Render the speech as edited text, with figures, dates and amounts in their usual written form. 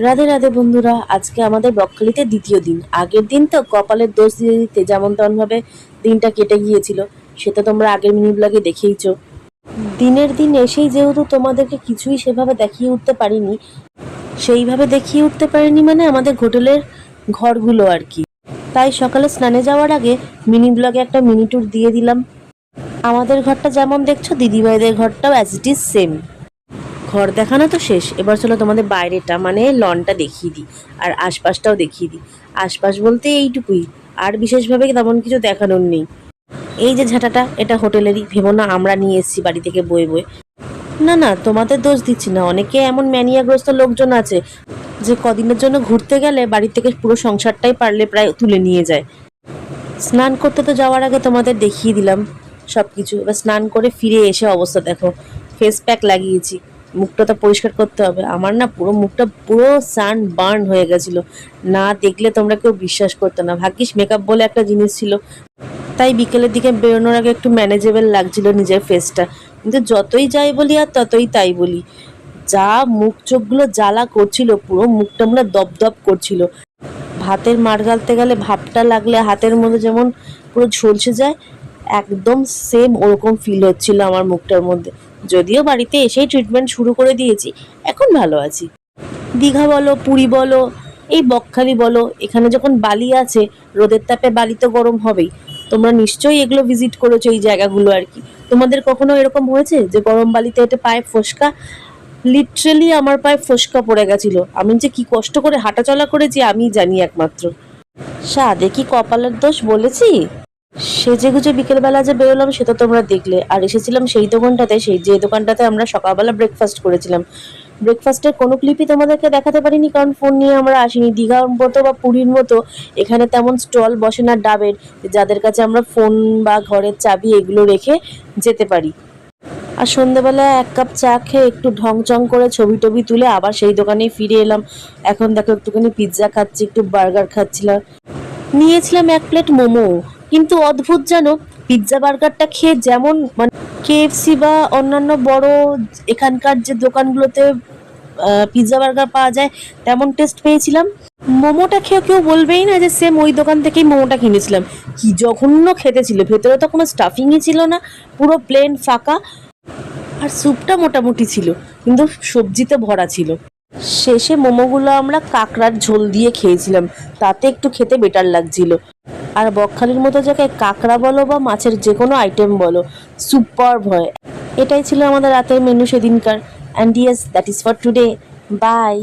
রাধে রাধে বন্ধুরা, আজকে আমাদের বকখালিতে দ্বিতীয় দিন। আগের দিন তো কপালের দোষ দিয়ে দিতে যেমন তেমন ভাবে দিনটা কেটে গিয়েছিল, সেটা তোমরা আগের মিনি ব্লগে দেখেইছো। দিনের দিন এসেই যেহেতু তোমাদেরকে কিছুই সেভাবে দেখিয়ে উঠতে পারিনি, সেইভাবে দেখিয়ে উঠতে পারিনি মানে আমাদের হোটেলের ঘরগুলো আর কি। তাই সকালে স্নানে যাওয়ার আগে মিনি ব্লগে একটা মিনি ট্যুর দিয়ে দিলাম। আমাদের ঘরটা যেমন দেখছো, দিদিভাইদের ঘরটাও অ্যাজ ইট ইজ সেম। ঘর দেখানো তো শেষ, এবার চলো তোমাদের বাইরেটা মানে লনটা দেখিয়ে দিই, আর আশপাশটাও দেখিয়ে দিই। আশপাশ বলতে এইটুকুই, আর বিশেষভাবে তেমন কিছু দেখানোর নেই। এই যে ঝাঁটাটা, এটা হোটেলেরই, ভেবো না আমরা নিয়ে এসেছি বাড়ি থেকে বয়ে বয়ে। না না, তোমাদের দোষ দিচ্ছি না। অনেকে এমন ম্যানিয়াগ্রস্ত লোকজন আছে যে কদিনের জন্য ঘুরতে গেলে বাড়ি থেকে পুরো সংসারটাই পারলে প্রায় তুলে নিয়ে যায়। স্নান করতে তো যাওয়ার আগে তোমাদের দেখিয়ে দিলাম সব কিছু। এবার স্নান করে ফিরে এসে অবস্থা দেখো, ফেস প্যাক লাগিয়েছি, মুখটা তো পরিষ্কার করতে হবে। আমার না পুরো মুখটা পুরো সান বার্ন হয়ে গেছিলো, না দেখলে তোমরা কেউ বিশ্বাস করতে না। ভাগ্যিস মেকআপ বলে একটা জিনিস ছিল, তাই বিকেলের দিকে বেরোনোর আগে একটু ম্যানেজেবল লাগছিল নিজের ফেসটা। কিন্তু যতই যাই বলি আর ততই তাই বলি, যা মুখ চোখগুলো জ্বালা করছিল, পুরো মুখটা মনে দপদপ করছিল। ভাতের মাড় গালতে গেলে ভাপটা লাগলে হাতের মধ্যে যেমন পুরো ঝলসে যায়, একদম সেম ওরকম ফিল হচ্ছিল আমার মুখটার মধ্যে। যদিও বাড়িতে এসেই ট্রিটমেন্ট শুরু করে দিয়েছি, এখন ভালো আছি। দীঘা বলো, পুরী বলো, এই বকখালি বলো, এখানে যখন বালি আছে, রোদের তাপে বালি তো গরম হবেই। তোমরা নিশ্চয়ই এগুলো ভিজিট করেছো, এই জায়গাগুলো আর কি। তোমাদের কখনো এরকম হয়েছে যে গরম বালিতে হেঁটে পায়ে ফোস্কা? লিটারেলি আমার পায়ে ফোস্কা পড়ে গেছিল। আমি যে কি কষ্ট করে হাঁটাচলা করেছি আমি জানি একমাত্র। সাদে কি কপালের দোষ বলেছি? সেজেগুজে বিকেলবেলা যে বেরোলাম সেটা তোমরা দেখলে, আর এসেছিলাম সেই দোকানটাতে, সেই যে দোকানটাতে আমরা সকালবেলা ব্রেকফাস্ট করেছিলাম। ব্রেকফাস্টের কোনো ক্লিপই তোমাদেরকে দেখাতে পারিনি, কারণ ফোন নিয়ে আমরা আসিনি। দীঘার মতো বা পুরীর মতো এখানে তেমন স্টল বসে না ডাবের, যাদের কাছে আমরা ফোন বা ঘরের চাবি এগুলো রেখে যেতে পারি। আর সন্ধ্যেবেলা এক কাপ চা খেয়ে একটু ঢং চং করে ছবি টবি তুলে আবার সেই দোকানেই ফিরে এলাম। এখন দেখো একটুখানি পিৎজা খাচ্ছি, একটু বার্গার খাচ্ছিলাম। নিয়েছিলাম এক প্লেট মোমো। কিন্তু অদ্ভুত যেন, পিৎজা বার্গারটা খেয়ে যেমন মানে কেএফসি বা অন্যান্য বড় এখানকার যে দোকানগুলোতে পিৎজা বার্গার পাওয়া যায় তেমন টেস্ট পেয়েছিলাম। মোমোটা খেয়ে কেউ বলবেই না যে সেম ওই দোকান থেকেই মোমোটা কিনেছিলাম। কি জঘন্য খেতে ছিল, ভেতরে তো কোনো স্টাফিংই ছিল না, পুরো প্লেন ফাঁকা। আর স্যুপটা মোটামুটি ছিল, কিন্তু সবজিতে ভরা ছিল। শেষে মোমোগুলো আমরা কাঁকড়ার ঝোল দিয়ে খেয়েছিলাম, তাতে একটু খেতে বেটার লাগছিল। আর বকখালির মতো জায়গায় কাঁকড়া বলো বা মাছের যে কোনো আইটেম বলো, সুপারব হয়। এটাই ছিল আমাদের রাতের মেনু সেদিনকার। And yes, that is for today. By.